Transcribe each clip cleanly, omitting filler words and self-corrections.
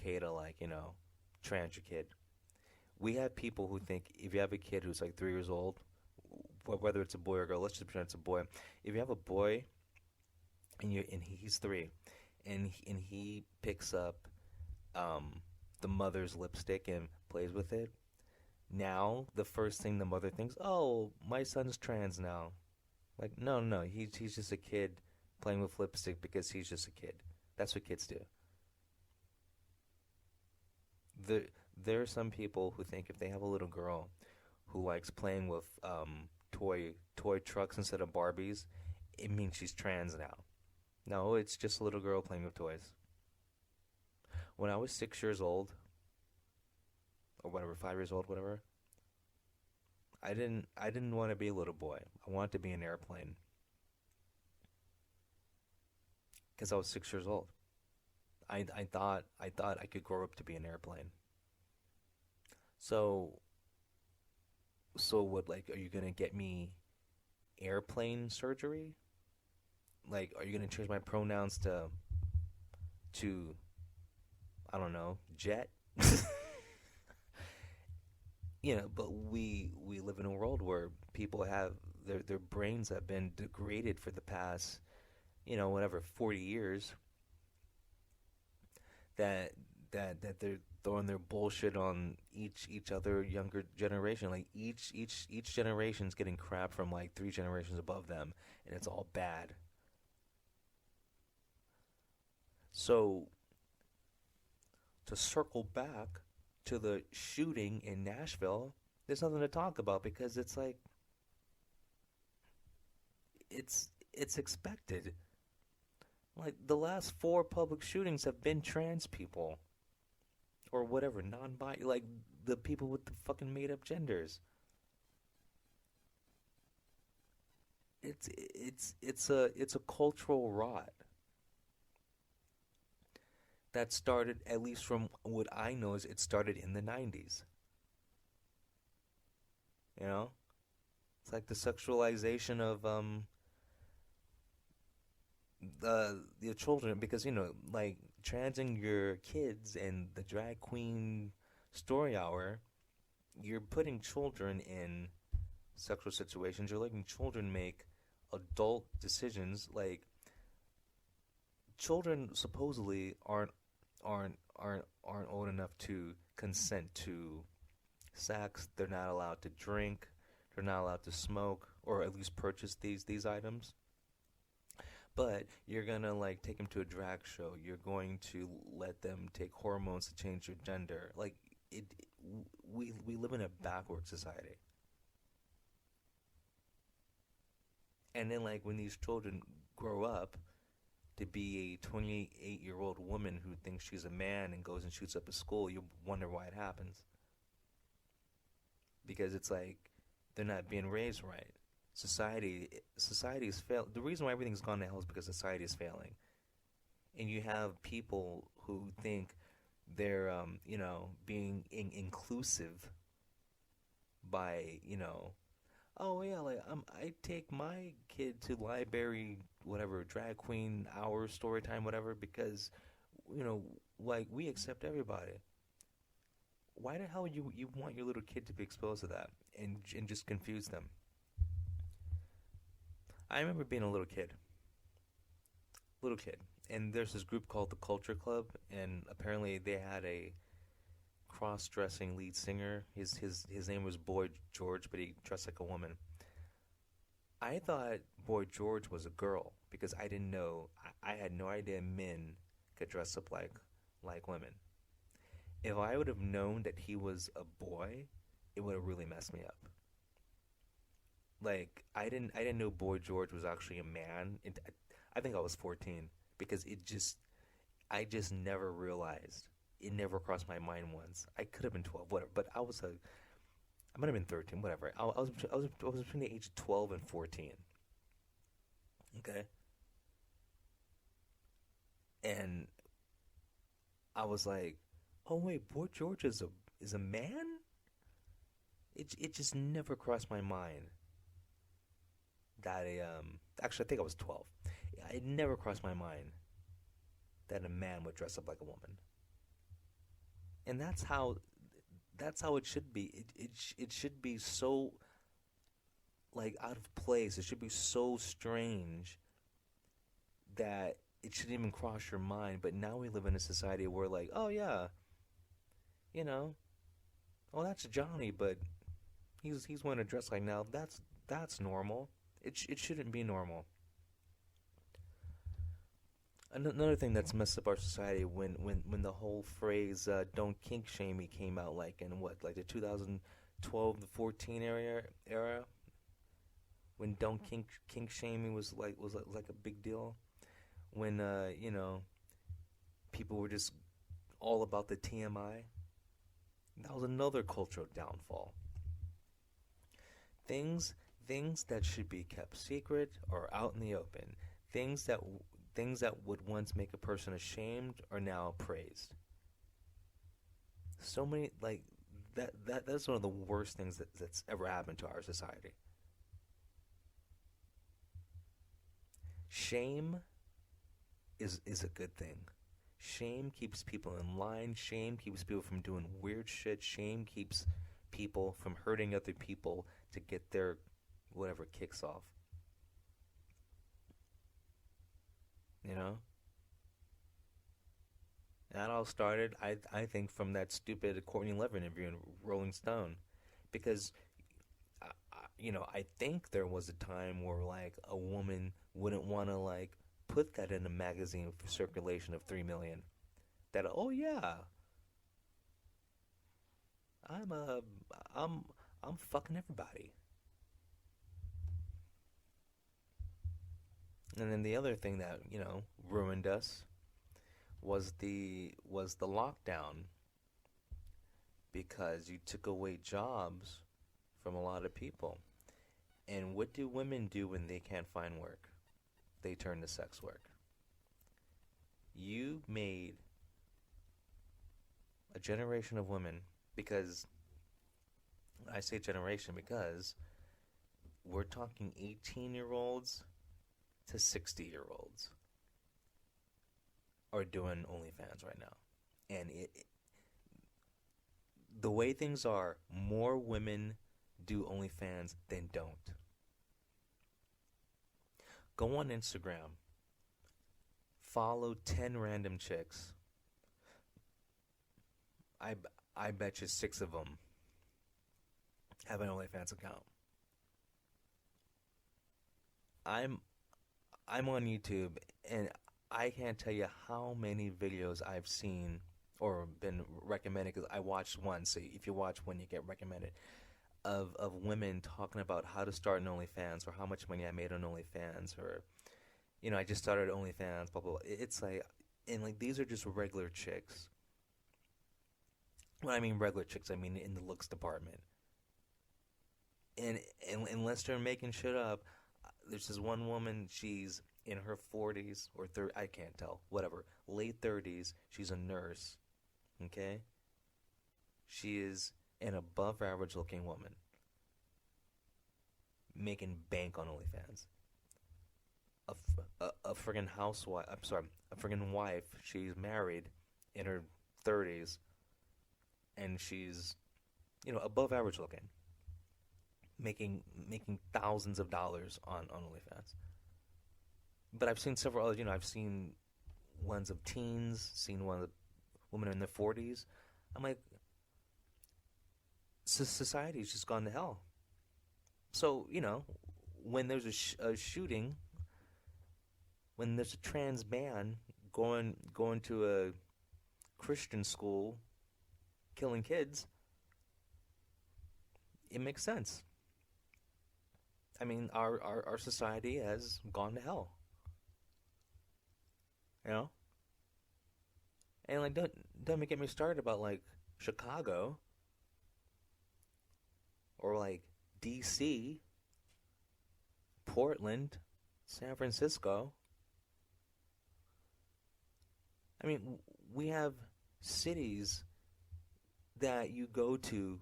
okay to like, trans your kid. We have people who think if you have a kid who's like 3 years old, whether it's a boy or girl, let's just pretend it's a boy. If you have a boy and he's 3, and he picks up um the mother's lipstick and plays with it, now the first thing the mother thinks, oh, my son's trans now. Like, no, no, no, he's just a kid playing with lipstick because he's just a kid. That's what kids do. The there are some people who think if they have a little girl who likes playing with toy trucks instead of Barbies, it means she's trans now. No, it's just a little girl playing with toys. When I was 6 years old, or whatever, 5 years old, whatever, I didn't want to be a little boy. I wanted to be an airplane because I was 6 years old. I thought I could grow up to be an airplane. So what, like, are you gonna get me airplane surgery? Like, are you gonna change my pronouns to I don't know, jet? But we live in a world where people have their brains have been degraded for the past, whatever, 40 years, that they're throwing their bullshit on each other younger generation. Like each generation's getting crap from like 3 generations above them, and it's all bad. So to circle back to the shooting in Nashville, there's nothing to talk about because it's like it's expected. Like the last 4 public shootings have been trans people or whatever, non-bi, like the people with the fucking made-up genders. It's a cultural rot that started, at least from what I know, is it started in the 90s. You know, it's like the sexualization of the children, because like transing your kids and the drag queen story hour, you're putting children in sexual situations. You're letting children make adult decisions. Like children supposedly aren't old enough to consent to sex. They're not allowed to drink. They're not allowed to smoke or at least purchase these items. But you're gonna like take them to a drag show. You're going to let them take hormones to change their gender. Like it, we live in a backward society. And then like when these children grow up to be a 28-year-old woman who thinks she's a man and goes and shoots up a school, you wonder why it happens. Because it's like they're not being raised right. Society is fail. The reason why everything's gone to hell is because society is failing, and you have people who think they're being inclusive by oh yeah, like I take my kid to library, whatever, drag queen hour, story time, whatever, because you know like we accept everybody. Why the hell you want your little kid to be exposed to that and just confuse them? I remember being a little kid, and there's this group called the Culture Club, and apparently they had a cross-dressing lead singer. His name was Boy George, but he dressed like a woman. I thought Boy George was a girl because I didn't know. I had no idea men could dress up like women. If I would have known that he was a boy, it would have really messed me up. Like I didn't know Boy George was actually a man. I think I was 14 because I just never realized. It never crossed my mind once. I could have been 12, whatever, but I might have been 13, whatever. I was between the age of 12 and 14. Okay, and I was like, oh wait, Boy George is a man. It just never crossed my mind that actually I think I was 12. It never crossed my mind that a man would dress up like a woman. And that's how it should be. It should be so like out of place. It should be so strange that it shouldn't even cross your mind. But now we live in a society where like, oh yeah, you know, oh that's Johnny, but he's wearing a dress like now. That's normal. It shouldn't be normal. Another thing that's messed up our society when the whole phrase "don't kink shame me" came out, like in what, like the 2012 to 14 era, when "don't kink shame me" was like a big deal, when people were just all about the TMI. That was another cultural downfall. Things things that should be kept secret or out in the open. Things that things that would once make a person ashamed are now praised. So many like that's one of the worst things that's ever happened to our society. Shame is a good thing. Shame keeps people in line. Shame keeps people from doing weird shit. Shame keeps people from hurting other people to get their whatever kicks off. You know? And that all started, I think, from that stupid Courtney Love interview in Rolling Stone. Because, I think there was a time where, like, a woman wouldn't want to, like, put that in a magazine for circulation of 3 million. That, oh, yeah, I'm, uh, I'm, I'm fucking everybody. And then the other thing that, ruined us was the lockdown, because you took away jobs from a lot of people. And what do women do when they can't find work? They turn to sex work. You made a generation of women, because I say generation because we're talking 18-year-olds to 60-year-olds are doing OnlyFans right now. And the way things are, more women do OnlyFans than don't. Go on Instagram, follow 10 random chicks. I, I bet you 6 of them have an OnlyFans account. I'm I'm on YouTube, and I can't tell you how many videos I've seen or been recommended, because I watched one. So if you watch one, you get recommended, of women talking about how to start an OnlyFans, or how much money I made on OnlyFans, or I just started OnlyFans, blah blah blah. It's like, and like these are just regular chicks. When I mean regular chicks, I mean in the looks department. And unless they're making shit up, there's this one woman. She's in her 40s or 30. I can't tell. Whatever, late 30s. She's a nurse. Okay, she is an above average looking woman making bank on OnlyFans. A friggin' housewife. I'm sorry, a friggin' wife. She's married, in her 30s, and she's above average looking, making thousands of dollars on OnlyFans. But I've seen several others. I've seen ones of teens, seen one of women in their 40s. I'm like, society's just gone to hell. So when there's a shooting, when there's a trans man going to a Christian school, killing kids, it makes sense. I mean, our society has gone to hell. You know? And like, don't get me started about like Chicago or like DC, Portland, San Francisco. I mean, we have cities that you go to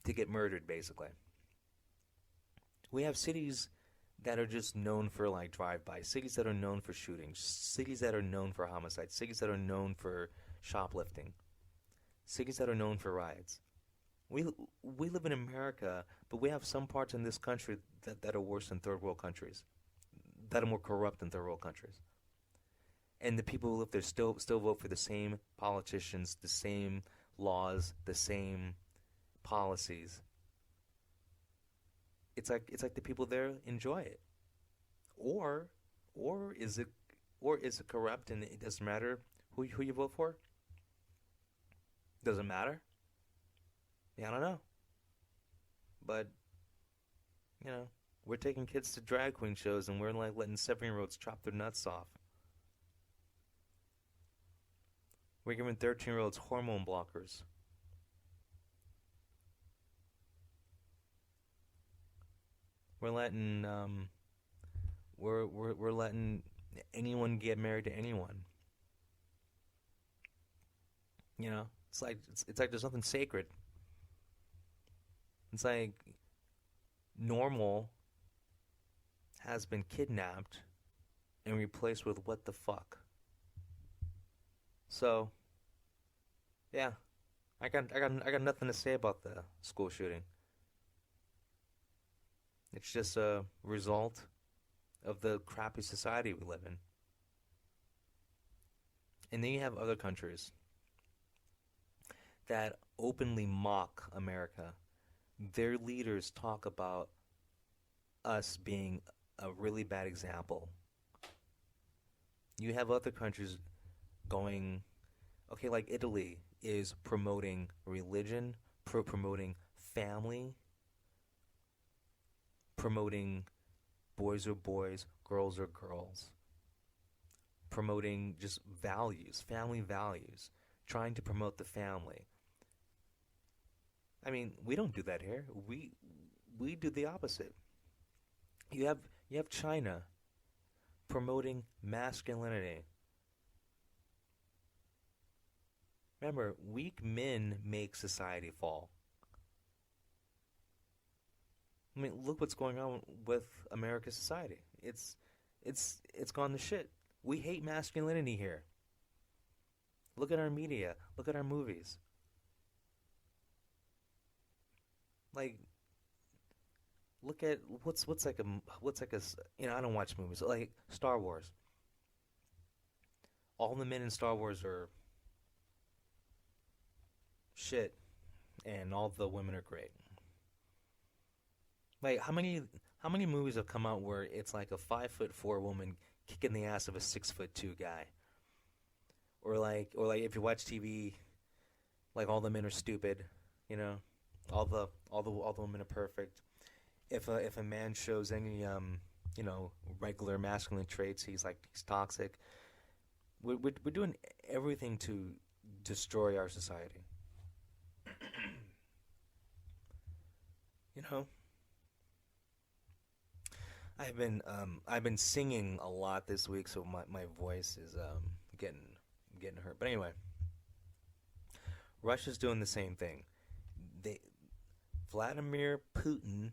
get murdered, basically. We have cities that are just known for like drive-by, cities that are known for shootings, cities that are known for homicides, cities that are known for shoplifting. cities that are known for riots. We we live in America, but we have some parts in this country that are worse than third world countries, that are more corrupt than third world countries. And the people who live there still vote for the same politicians, the same laws, the same policies. It's like the people there enjoy it. Or or is it or is it corrupt and it doesn't matter who you vote for? Doesn't matter? Yeah, I don't know. But, you know, we're taking kids to drag queen shows and we're like letting 7-year-olds chop their nuts off. We're giving 13-year-olds hormone blockers. We're letting we're letting anyone get married to anyone. It's like there's nothing sacred. It's like normal has been kidnapped and replaced with what the fuck. So yeah, I got nothing to say about the school shooting. It's just a result of the crappy society we live in. And then you have other countries that openly mock America. Their leaders talk about us being a really bad example. You have other countries going, okay, like Italy is promoting religion, promoting family, promoting boys are boys, girls are girls, promoting just values, family values, trying to promote the family. I mean, we don't do that here. We do the opposite. You have you have China promoting masculinity. Remember, weak men make society fall. I mean, look what's going on with America's society. It's gone to shit. We hate masculinity here. Look at our media. Look at our movies. Like, look at what's like a. I don't watch movies like Star Wars. All the men in Star Wars are shit, and all the women are great. Like how many movies have come out where it's like a 5'4" woman kicking the ass of a 6'2" guy, or like if you watch TV, like all the men are stupid, you know, all the women are perfect. If a man shows any regular masculine traits, he's toxic. We're doing everything to destroy our society. You know, I've been singing a lot this week, so my voice is getting getting hurt. But anyway, Russia's doing the same thing. They Vladimir Putin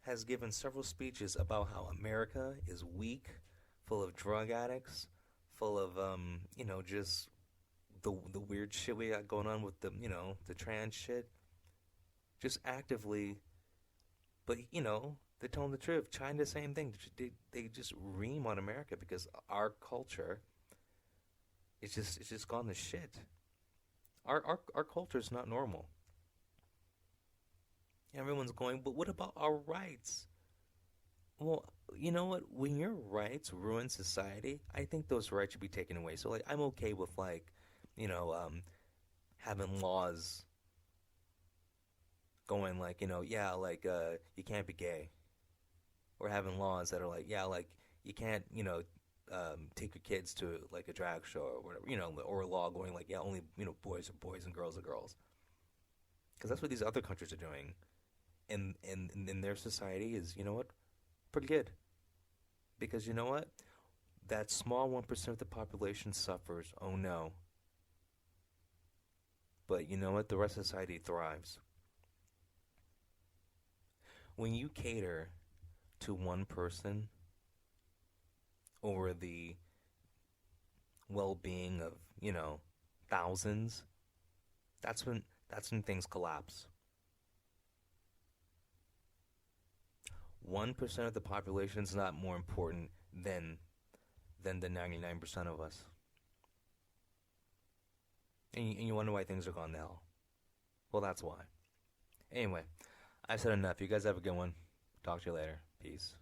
has given several speeches about how America is weak, full of drug addicts, full of just the weird shit we got going on with the trans shit. Just actively, but they're telling the truth. China, the same thing. They just ream on America because our culture it's just gone to shit. Our culture is not normal. Everyone's going, but what about our rights? Well, you know what? When your rights ruin society, I think those rights should be taken away. So like, I'm okay with like, you know, um, having laws going like, yeah, like you can't be gay, or having laws that are like, yeah, like you can't, take your kids to like a drag show or whatever, or a law going like, yeah, only boys are boys and girls are girls, because that's what these other countries are doing, and in their society is what pretty good, because you know what, that small 1% of the population suffers. Oh no, but you know what, the rest of society thrives. When you cater to one person over the well-being of thousands, that's when things collapse. 1% of the population is not more important than the 99% of us. And you wonder why things are gone to hell. Well, that's why. Anyway, I've said enough. You guys have a good one. Talk to you later. Peace.